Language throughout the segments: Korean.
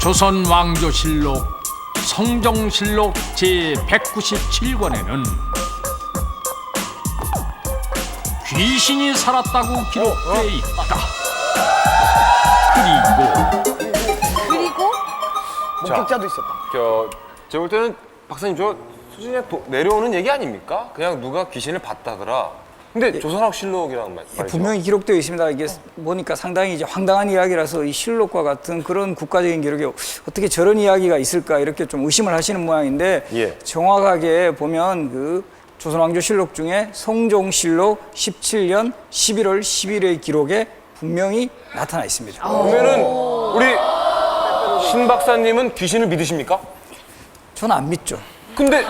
조선왕조실록 성종실록 제197권에는 귀신이 살았다고 기록되어 있다. 그리고 목격자도 있었다. 제가 볼 때는 박사님 저 수준에 내려오는 얘기 아닙니까? 그냥 누가 귀신을 봤다더라. 근데 조선왕실록이라는 말이죠. 분명히 기록되어 있습니다. 이게 보니까 상당히 이제 황당한 이야기라서 이 실록과 같은 그런 국가적인 기록에 어떻게 저런 이야기가 있을까 이렇게 좀 의심을 하시는 모양인데 예. 정확하게 보면 그 조선왕조실록 중에 성종실록 17년 11월 10일의 기록에 분명히 나타나 있습니다. 그러면은 우리 신 박사님은 귀신을 믿으십니까? 저는 안 믿죠. 근데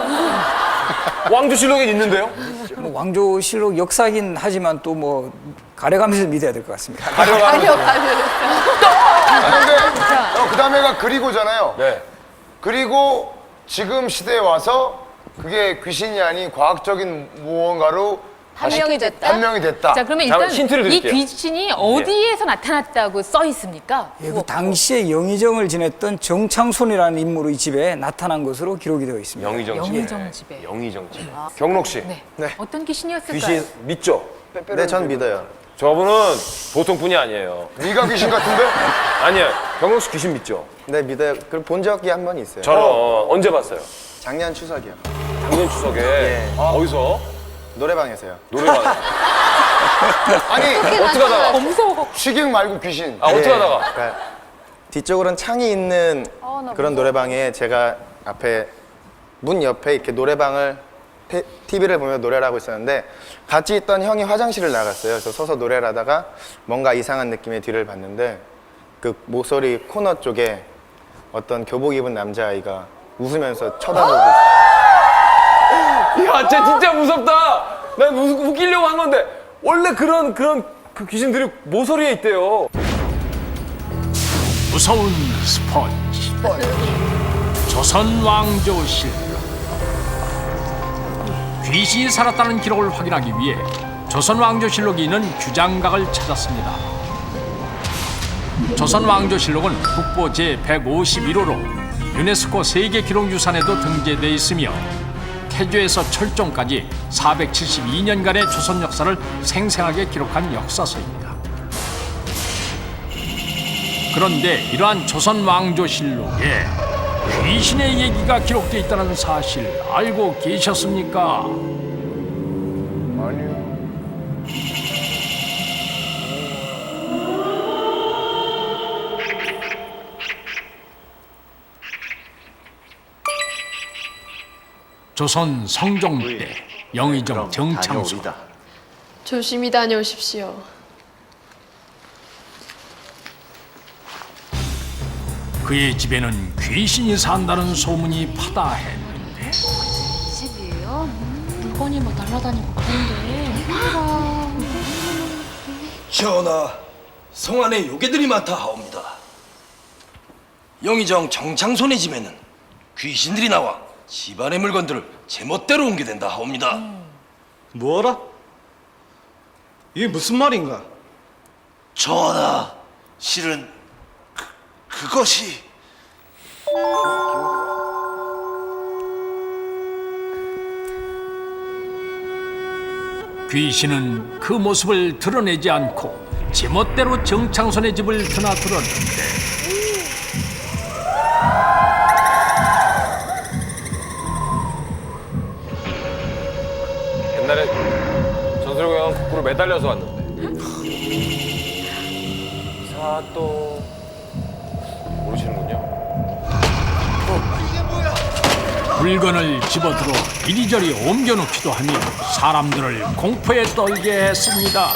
왕조실록에 있는데요? 뭐 왕조실록 역사긴 하지만 또 뭐 가려가면서 믿어야 될 것 같습니다. 근데 그 다음에가 그리고잖아요. 네. 그리고 지금 시대에 와서 그게 귀신이 아닌 과학적인 무언가로 한명이 됐다? 한명이 됐다. 자, 그러면 잠깐 일단 힌트를 이 드릴게요. 귀신이 어디에서 나타났다고 써 있습니까? 예, 그 당시에 영의정을 지냈던 정창손이라는 인물의 집에 나타난 것으로 기록이 되어 있습니다. 영의정 집에. 영의정 집에. 영의정 집에. 경록 씨. 네. 어떤 귀신이었을까요? 귀신 믿죠? 네, 전 믿어요. 저분은 보통 분이 아니에요. 네가 귀신 같은데? 아니에요. 경록 씨 귀신 믿죠? 네, 믿어요. 그리고 본 적이 한 번 있어요. 저는 언제 봤어요? 작년 추석이요. 작년 추석에. 어디서? 노래방에서요. 노래방. 아니 어떻게 하다가? 무서워. 취객 말고 귀신. 어떻게 하다가? 그러니까 뒤쪽으로는 창이 있는 그런 노래방에 제가 앞에 문 옆에 이렇게 노래방을 TV를 보며 노래를 하고 있었는데 같이 있던 형이 화장실을 나갔어요. 그래서 서서 노래를 하다가 뭔가 이상한 느낌의 뒤를 봤는데 그 모서리 코너 쪽에 어떤 교복 입은 남자아이가 웃으면서 쳐다보고 있어요. 야, 쟤 진짜 무섭다. 난 웃기려고 한 건데 원래 그런 그 귀신들이 모서리에 있대요. 무서운 스펀지 조선왕조실록. 귀신이 살았다는 기록을 확인하기 위해 조선왕조실록이 있는 규장각을 찾았습니다. 조선왕조실록은 국보 제151호로 유네스코 세계기록유산에도 등재되어 있으며 태조에서 철종까지 472년간의 조선 역사를 생생하게 기록한 역사서입니다. 그런데 이러한 조선왕조실록에 귀신의 얘기가 기록되어 있다는 사실 알고 계셨습니까? 아니요. 조선 성종 때 영의정 정창손. 조심히 다녀오십시오. 그의 집에는 귀신이 산다는 소문이 파다했는데 집이에요? 물건이 막 날아다니고 그런데. 전하, 성안에 요괴들이 많다 하옵니다. 영의정 정창손의 집에는 귀신들이 나와 집안의 물건들을 제멋대로 옮겨댄다 하옵니다. 뭐라? 이게 무슨 말인가? 전하, 실은 그것이 귀신은 그 모습을 드러내지 않고 제멋대로 정창손의 집을 드나들었는데 옛날에 전설의 고향 북구로 매달려서 왔는데. 사또 모르시는군요. 물건을 집어들어 이리저리 옮겨놓기도 하며 사람들을 공포에 떨게 했습니다.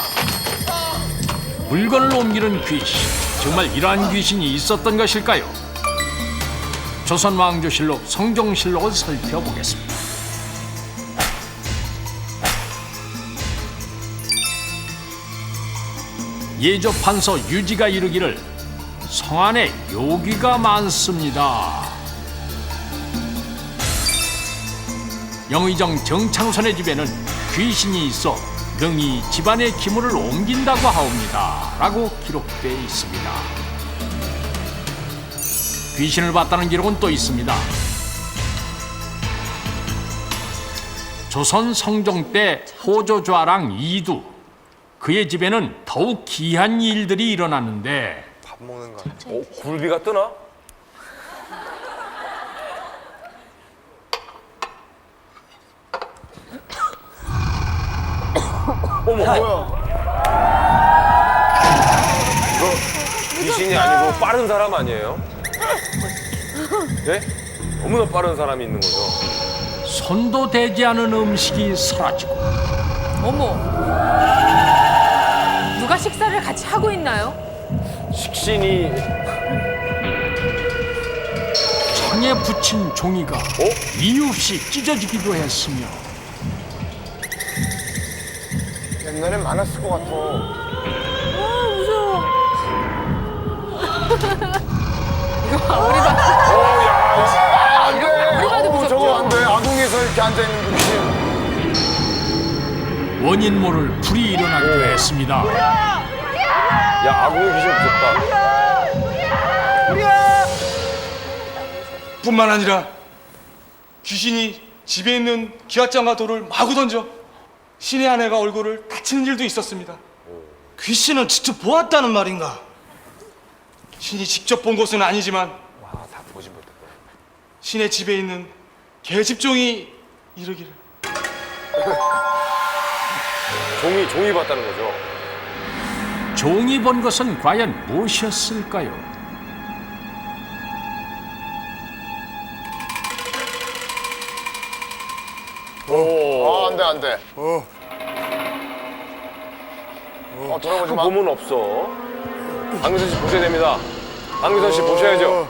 물건을 옮기는 귀신, 정말 이러한 귀신이 있었던 것일까요? 조선왕조실록 성종실록을 살펴보겠습니다. 예조 판서 유지가 이르기를 성안에 요귀가 많습니다. 영의정 정창손의 집에는 귀신이 있어 능히 집안의 기물을 옮긴다고 하옵니다. 라고 기록되어 있습니다. 귀신을 봤다는 기록은 또 있습니다. 조선 성종 때 호조좌랑 이두, 그의 집에는 더욱 기이한 일들이 일어났는데 굴비가 뜨나? 어머, 뭐야? 이거 귀신이 아니고 빠른 사람 아니에요? 네? 너무나 빠른 사람이 있는 거죠. 손도 대지 않은 음식이 사라지고 어머. 누가 식사를 같이 하고 있나요? 식신이 창에 붙인 종이가 이유 없이 찢어지기도 했으며 옛날엔 많았을 것 같아. 안 돼. 저거 안 돼. 아궁에서 이렇게 앉아있는 귀신. 원인 모를 불이 일어나기도 했습니다. 야, 아궁이 귀신 무섭다. 뿐만 아니라 귀신이 집에 있는 기와장과 돌을 마구 던져 신의 아내가 얼굴을 다치는 일도 있었습니다. 귀신은 직접 보았다는 말인가? 신이 직접 본 것은 아니지만 다 보지 못했다. 신의 집에 있는 계집종이 이르기를 종이 봤다는 거죠. 종이 본 것은 과연 무엇이었을까요? 안 돼, 안 돼. 돌아보지 마. 보면 없어. 박미선 씨 보셔야 됩니다. 박미선 씨 보셔야죠.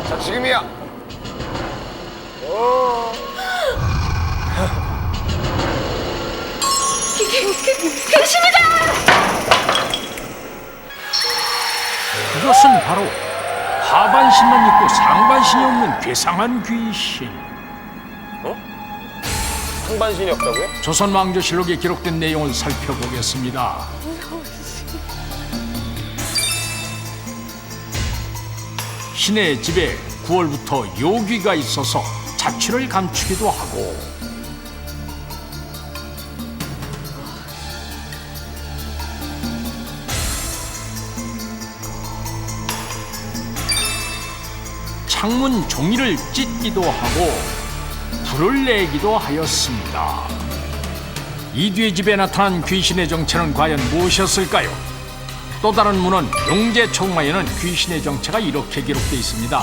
자, 지금이야. 그것은 바로 하반신만 있고 상반신이 없는 괴상한 귀신. 상반신이 없다고요? 조선 왕조실록에 기록된 내용을 살펴보겠습니다. 신의 집에 9월부터 요귀가 있어서 자취를 감추기도 하고 창문 종이를 찢기도 하고 불을 내기도 하였습니다. 이두의 집에 나타난 귀신의 정체는 과연 무엇이었을까요? 또 다른 문헌 용제총마에는 귀신의 정체가 이렇게 기록되어 있습니다.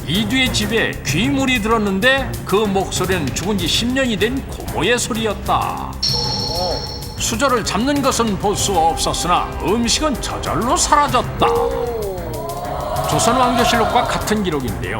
이두의 집에 귀물이 들었는데 그 목소리는 죽은 지 10년이 된 고모의 소리였다. 수저를 잡는 것은 볼 수 없었으나 음식은 저절로 사라졌다. 조선 왕조실록과 같은 기록인데요.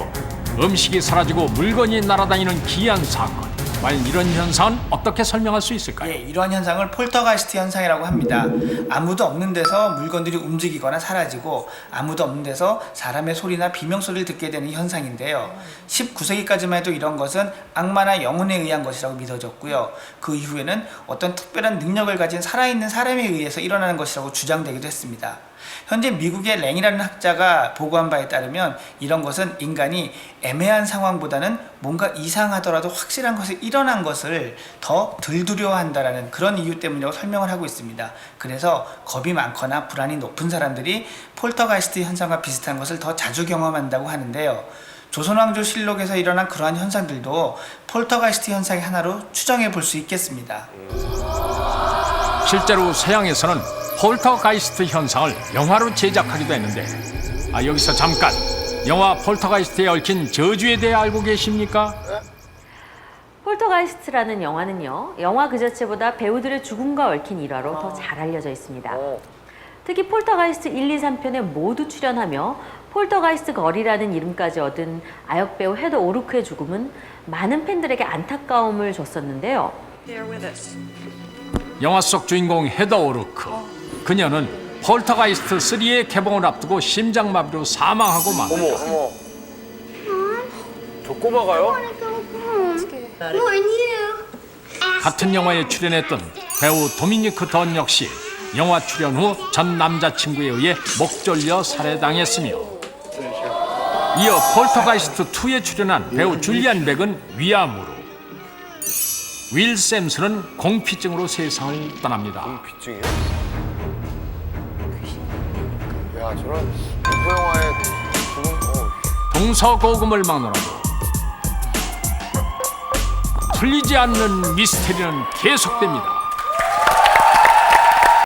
음식이 사라지고 물건이 날아다니는 기이한 사건. 과연 이런 현상은 어떻게 설명할 수 있을까요? 예, 이러한 현상을 폴터가이스트 현상이라고 합니다. 아무도 없는 데서 물건들이 움직이거나 사라지고 아무도 없는 데서 사람의 소리나 비명소리를 듣게 되는 현상인데요. 19세기까지만 해도 이런 것은 악마나 영혼에 의한 것이라고 믿어졌고요. 그 이후에는 어떤 특별한 능력을 가진 살아있는 사람에 의해서 일어나는 것이라고 주장되기도 했습니다. 현재 미국의 랭이라는 학자가 보고한 바에 따르면 이런 것은 인간이 애매한 상황보다는 뭔가 이상하더라도 확실한 것이 일어난 것을 더 덜 두려워한다라는 그런 이유 때문이라고 설명을 하고 있습니다. 그래서 겁이 많거나 불안이 높은 사람들이 폴터가이스트 현상과 비슷한 것을 더 자주 경험한다고 하는데요. 조선왕조실록에서 일어난 그러한 현상들도 폴터가이스트 현상의 하나로 추정해 볼 수 있겠습니다. 실제로 서양에서는 폴터가이스트 현상을 영화로 제작하기도 했는데 여기서 잠깐 영화 폴터가이스트에 얽힌 저주에 대해 알고 계십니까? 폴터가이스트라는 영화는요, 영화 그 자체보다 배우들의 죽음과 얽힌 일화로 더 잘 알려져 있습니다. 특히 폴터가이스트 1, 2, 3편에 모두 출연하며 폴터가이스트 걸이라는 이름까지 얻은 아역 배우 헤더 오르크의 죽음은 많은 팬들에게 안타까움을 줬었는데요. 영화 속 주인공 헤더 오르크. 그녀는 폴터가이스트 3의 개봉을 앞두고 심장마비로 사망하고 맙니다. 어머. 저 꼬마가요? 같은 영화에 출연했던 배우 도미니크 던 역시 영화 출연 후 전 남자친구에 의해 목졸려 살해당했으며 이어 폴터가이스트 2에 출연한 배우 줄리안 백은 위암으로 윌 샘슨은 공피증으로 세상을 떠납니다. 빗증이요? 야, 저런 공포 영화의 죽음. 동서고금을 막론하고 풀리지 않는 미스테리는 계속됩니다.